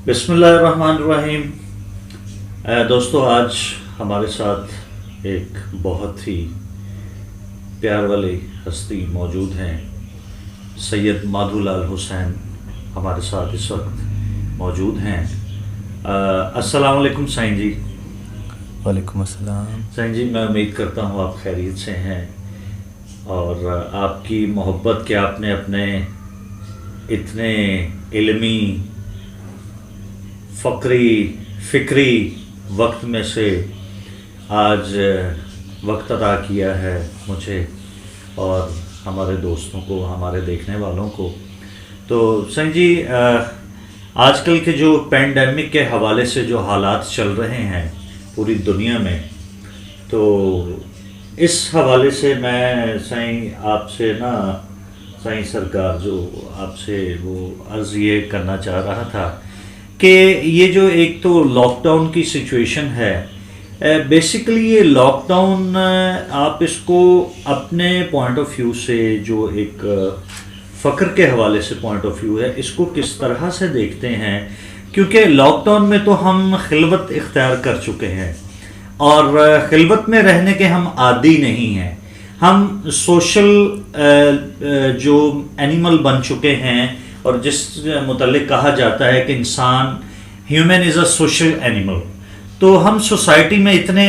بسم اللہ الرحمن الرحیم۔ دوستو، آج ہمارے ساتھ ایک بہت ہی پیار والی ہستی موجود ہیں۔ سید مادھو لال حسین ہمارے ساتھ اس وقت موجود ہیں۔ السلام علیکم سائیں جی۔ وعلیکم السلام۔ سائیں جی، میں امید کرتا ہوں آپ خیریت سے ہیں، اور آپ کی محبت کہ آپ نے اپنے اتنے علمی، فکری وقت میں سے آج وقت عطا کیا ہے مجھے اور ہمارے دوستوں کو، ہمارے دیکھنے والوں کو۔ تو سائیں جی، آج کل کے جو پینڈیمک کے حوالے سے جو حالات چل رہے ہیں پوری دنیا میں، تو اس حوالے سے میں سائیں آپ سے سائیں سرکار جو آپ سے وہ عرض یہ کرنا چاہ رہا تھا کہ یہ جو ایک تو لاک ڈاؤن کی سچویشن ہے، بیسیکلی یہ لاک ڈاؤن آپ اس کو اپنے پوائنٹ آف ویو سے، جو ایک فقر کے حوالے سے پوائنٹ آف ویو ہے، اس کو کس طرح سے دیکھتے ہیں؟ کیونکہ لاک ڈاؤن میں تو ہم خلوت اختیار کر چکے ہیں، اور خلوت میں رہنے کے ہم عادی نہیں ہیں، ہم سوشل جو اینیمل بن چکے ہیں، اور جس متعلق کہا جاتا ہے کہ انسان human is a social animal. تو ہم سوسائٹی میں اتنے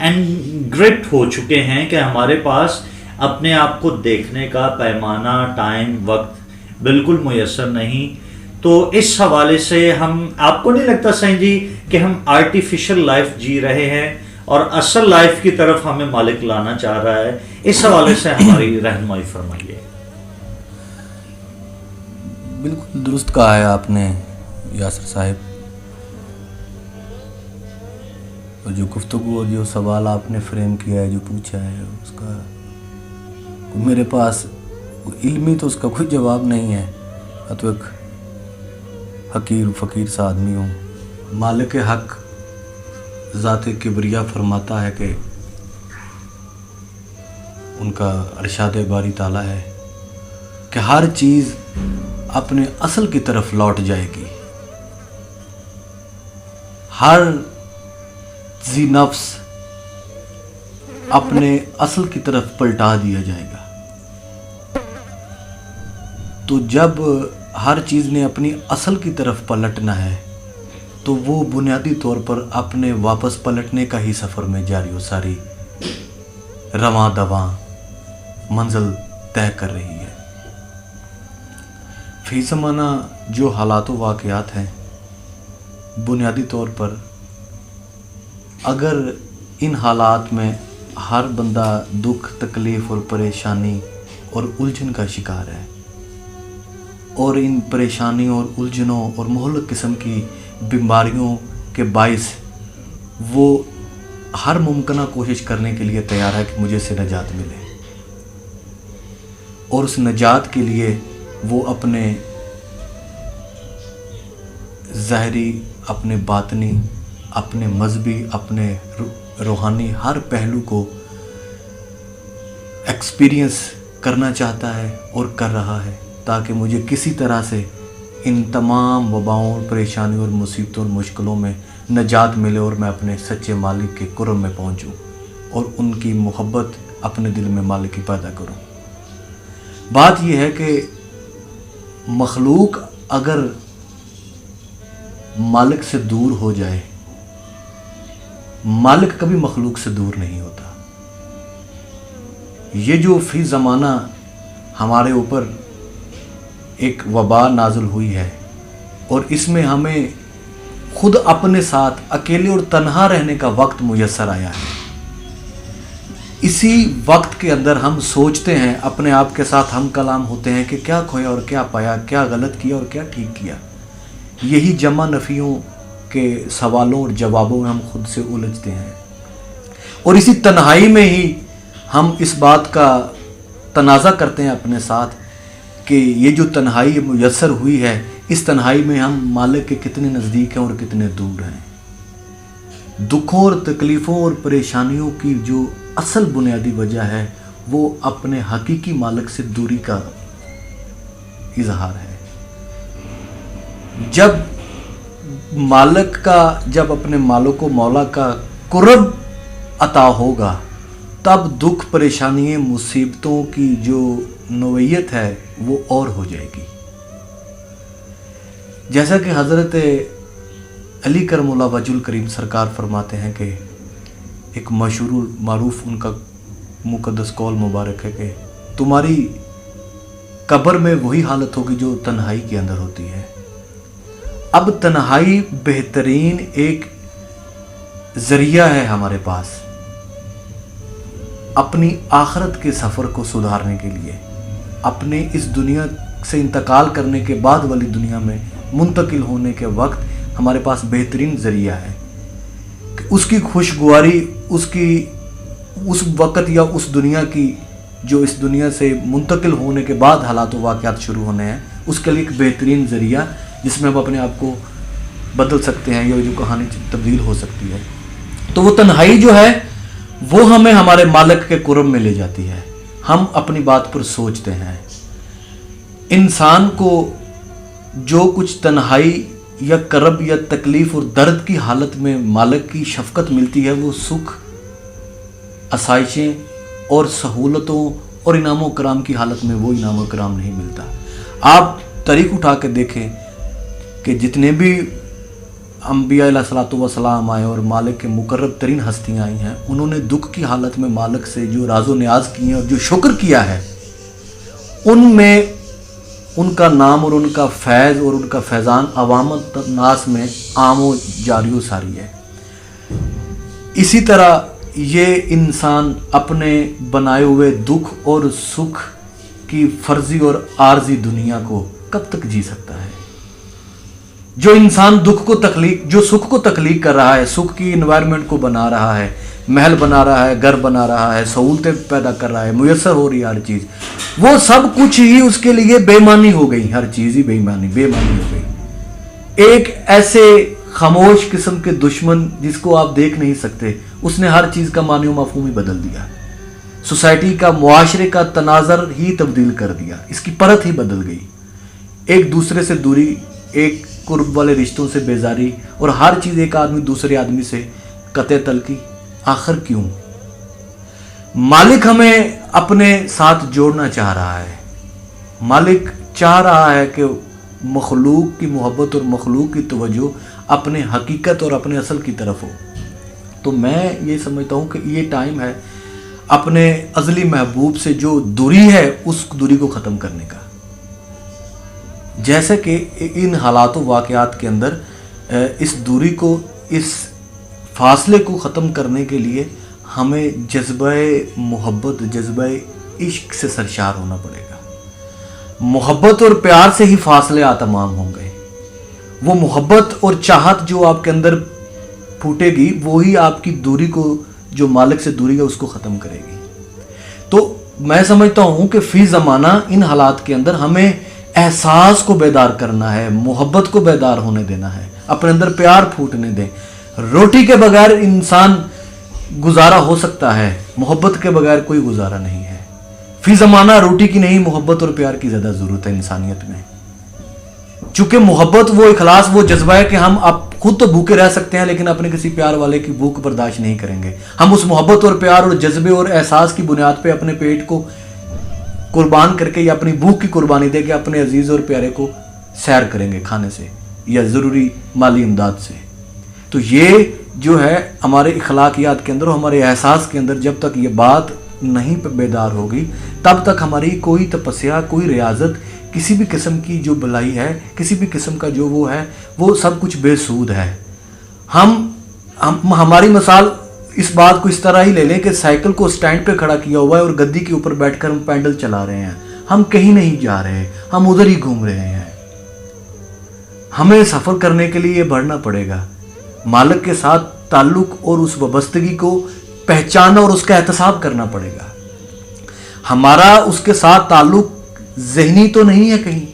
انگرپٹ ہو چکے ہیں کہ ہمارے پاس اپنے آپ کو دیکھنے کا پیمانہ، ٹائم، وقت بالکل میسر نہیں۔ تو اس حوالے سے آپ کو نہیں لگتا سائیں جی کہ ہم آرٹیفیشل لائف جی رہے ہیں اور اصل لائف کی طرف ہمیں مالک لانا چاہ رہا ہے؟ اس حوالے سے ہماری رہنمائی فرمائیے۔ بالکل درست کہا ہے آپ نے یاسر صاحب، اور جو گفتگو اور جو سوال آپ نے فریم کیا ہے، جو پوچھا ہے، اس کا میرے پاس علمی تو اس کا کوئی جواب نہیں ہے۔ میں تو ایک حقیر فقیر سا آدمی ہوں۔ مالک حق ذات کبریا فرماتا ہے کہ ان کا ارشاد باری تعالیٰ ہے کہ ہر چیز اپنے اصل کی طرف لوٹ جائے گی، ہر ذی نفس اپنے اصل کی طرف پلٹا دیا جائے گا۔ تو جب ہر چیز نے اپنی اصل کی طرف پلٹنا ہے تو وہ بنیادی طور پر اپنے واپس پلٹنے کا ہی سفر میں جاری و ساری رواں دواں منزل طے کر رہی ہے۔ فی زمانہ جو حالات و واقعات ہیں، بنیادی طور پر اگر ان حالات میں ہر بندہ دکھ، تکلیف اور پریشانی اور الجھن کا شکار ہے، اور ان پریشانیوں اور الجھنوں اور مہلک قسم کی بیماریوں کے باعث وہ ہر ممکنہ کوشش کرنے کے لیے تیار ہے کہ مجھے سے نجات ملے، اور اس نجات کے لیے وہ اپنے ظاہری، اپنے باطنی، اپنے مذہبی، اپنے روحانی ہر پہلو کو ایکسپیرینس کرنا چاہتا ہے اور کر رہا ہے، تاکہ مجھے کسی طرح سے ان تمام وباؤں، پریشانیوں اور مصیبتوں اور مشکلوں میں نجات ملے، اور میں اپنے سچے مالک کے قرب میں پہنچوں اور ان کی محبت اپنے دل میں مالک کی پیدا کروں۔ بات یہ ہے کہ مخلوق اگر مالک سے دور ہو جائے، مالک کبھی مخلوق سے دور نہیں ہوتا۔ یہ جو فی زمانہ ہمارے اوپر ایک وبا نازل ہوئی ہے، اور اس میں ہمیں خود اپنے ساتھ اکیلے اور تنہا رہنے کا وقت میسر آیا ہے، اسی وقت کے اندر ہم سوچتے ہیں، اپنے آپ کے ساتھ ہم کلام ہوتے ہیں کہ کیا کھویا اور کیا پایا، کیا غلط کیا اور کیا ٹھیک کیا۔ یہی جمع نفیوں کے سوالوں اور جوابوں میں ہم خود سے الجھتے ہیں، اور اسی تنہائی میں ہی ہم اس بات کا تنازع کرتے ہیں اپنے ساتھ کہ یہ جو تنہائی میسر ہوئی ہے، اس تنہائی میں ہم مالک کے کتنے نزدیک ہیں اور کتنے دور ہیں۔ دکھوں اور تکلیفوں اور پریشانیوں کی جو اصل بنیادی وجہ ہے، وہ اپنے حقیقی مالک سے دوری کا اظہار ہے۔ جب मालिक का जब अपने मालिक को मौला का कुर्ब अता होगा तब दुख परेशानियाँ मुसीबतों की जो नौइयत है वो और हो जाएगी। जैसा कि हज़रत अली करमुल्लाह वजुल करीम सरकार फरमाते हैं कि एक मशहूर मारूफ उनका मुक़द्दस कौल मुबारक है कि तुम्हारी कब्र में वही हालत होगी जो तन्हाई के अंदर होती है। अब तन्हाई बेहतरीन एक ज़रिया है हमारे पास अपनी आखिरत के सफ़र को सुधारने के लिए, अपने इस दुनिया से इंतकाल करने के बाद वाली दुनिया में मुंतकिल होने के वक्त हमारे पास बेहतरीन ज़रिया है कि उसकी खुशगवारी, उसकी उस वक़्त या उस दुनिया की जो इस दुनिया से मुंतकिल होने के बाद हालात व वाक़यात शुरू होने हैं, उसके लिए एक बेहतरीन ज़रिया जिसमें हम अपने आप को बदल सकते हैं या जो कहानी तब्दील हो सकती है। तो वो तन्हाई जो है वो हमें हमारे मालिक के कुर्ब में ले जाती है। हम अपनी बात पर सोचते हैं। इंसान को जो कुछ तन्हाई या करब या तकलीफ़ और दर्द की हालत में मालिक की शफ़क़त मिलती है वो सुख, आसाइशें और सहूलतों और इनाम कराम की हालत में वो इनाम कराम नहीं मिलता। आप तारीख़ उठा के देखें कि जितने भी अम्बिया अलैहिस्सलातु वस्सलाम आए और मालिक के मुकर्रब तरीन हस्तियाँ आई हैं, उन्होंने दुख की हालत में मालिक से जो राज़ो न्याज किए और जो शुक्र किया है, उनमें उनका नाम और उनका फैज़ और उनका फैज़ान अवामत नास में आमो जारियो सारी है। इसी तरह ये इंसान अपने बनाए हुए दुख और सुख की फर्जी और आर्जी दुनिया को कब तक जी सकता है? जो इंसान दुख को तख्लीक, जो सुख को तख्लीक कर रहा है, सुख की इन्वायरमेंट को बना रहा है, महल बना रहा है, घर बना रहा है, सहूलतें पैदा कर रहा है, मुयस्सर हो रही है हर चीज़, वो सब कुछ ही उसके लिए बेईमानी हो गई। हर चीज़ ही बेईमानी हो गई। एक ऐसे खामोश किस्म के दुश्मन जिसको आप देख नहीं सकते, उसने हर चीज़ का मानी मफहूम ही बदल दिया। सोसाइटी का, मुआशरे का तनाज़र ही तब्दील कर दिया। इसकी परत ही बदल गई। एक दूसरे से दूरी, एक कुर्ब वाले रिश्तों से बेजारी और हर चीज़ एक आदमी दूसरे आदमी से कते तलकी। आखिर क्यों? मालिक हमें अपने साथ जोड़ना चाह रहा है। मालिक चाह रहा है कि मखलूक की मोहब्बत और मखलूक की तवज्जो अपने हकीकत और अपने असल की तरफ हो। तो मैं ये समझता हूँ कि ये टाइम है अपने अज़ली महबूब से जो दूरी है उस दूरी को ख़त्म करने का। जैसे कि इन हालातों वाक़यात के अंदर इस दूरी को, इस फासले को ख़त्म करने के लिए हमें जज्बे मोहब्बत, जज्बे इश्क से सरशार होना पड़ेगा। मोहब्बत और प्यार से ही फासले तमाम होंगे। वो मोहब्बत और चाहत जो आपके अंदर फूटेगी वही आपकी दूरी को, जो मालिक से दूरी है, उसको ख़त्म करेगी। तो मैं समझता हूँ कि फ़ी ज़माना इन हालात के अंदर हमें एहसास को बेदार करना है, मोहब्बत को बेदार होने देना है, अपने अंदर प्यार फूटने दें। रोटी के बगैर इंसान गुजारा हो सकता है, मोहब्बत के बगैर कोई गुजारा नहीं है। फी ज़माना रोटी की नहीं, मोहब्बत और प्यार की ज़्यादा ज़रूरत है इंसानियत में। चूँकि मोहब्बत वो इखलास, वो जज्बा है कि हम अब खुद तो भूखे रह सकते हैं लेकिन अपने किसी प्यार वाले की भूख बर्दाश्त नहीं करेंगे। हम उस मोहब्बत और प्यार और जज्बे और एहसास की बुनियाद पर अपने पेट को कुर्बान करके या अपनी भूख की कुर्बानी दे के अपने अजीज़ और प्यारे को सैर करेंगे खाने से या ज़रूरी माली इमदाद से। तो ये जो है हमारे इखलाकियात के अंदर, हमारे एहसास के अंदर जब तक ये बात नहीं बेदार होगी तब तक हमारी कोई तपस्या, कोई रियाजत, किसी भी किस्म की जो भलाई है, किसी भी किस्म का जो वो है, वो सब कुछ बेसूद है। हमारी मिसाल इस बात को इस तरह ही ले लें कि साइकिल को स्टैंड पे खड़ा किया हुआ है और गद्दी के ऊपर बैठकर हम पैडल चला रहे हैं। हम कहीं नहीं जा रहे, हम उधर ही घूम रहे हैं। हमें सफ़र करने के लिए बढ़ना पड़ेगा। मालिक के साथ ताल्लुक़ और उस वाबस्तगी को पहचानना और उसका एहतसाब करना पड़ेगा। हमारा उसके साथ ताल्लुक़ ज़हनी तो नहीं है कहीं।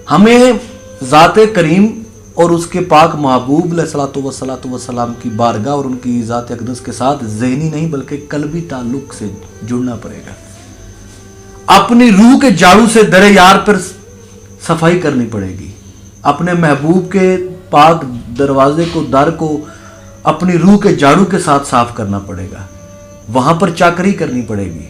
हमें ज़ाते करीम और उसके पाक महबूब अलैहिस्सलातु वस्सलाम की बारगाह और उनकी ज़ात अक़दस के साथ ज़हनी नहीं बल्कि कल्बी ताल्लुक़ से जुड़ना पड़ेगा। अपनी रूह के झाड़ू से दरे यार पर सफाई करनी पड़ेगी। अपने महबूब के پاک دروازے کو، در کو اپنی روح کے جھاڑو کے ساتھ صاف کرنا پڑے گا، وہاں پر چاکری کرنی پڑے گی۔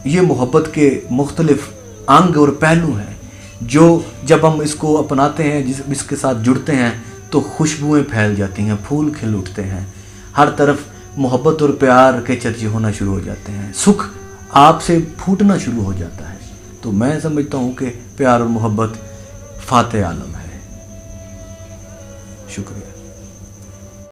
یہ محبت کے مختلف انگ اور پہلو ہیں جو جب ہم اس کو اپناتے ہیں، اس کے ساتھ جڑتے ہیں تو خوشبوئیں پھیل جاتی ہیں، پھول کھل اٹھتے ہیں، ہر طرف محبت اور پیار کے چرچے ہونا شروع ہو جاتے ہیں، سکھ آپ سے پھوٹنا شروع ہو جاتا ہے۔ تو میں سمجھتا ہوں کہ پیار اور محبت فاتح عالم ہے۔ شکریہ۔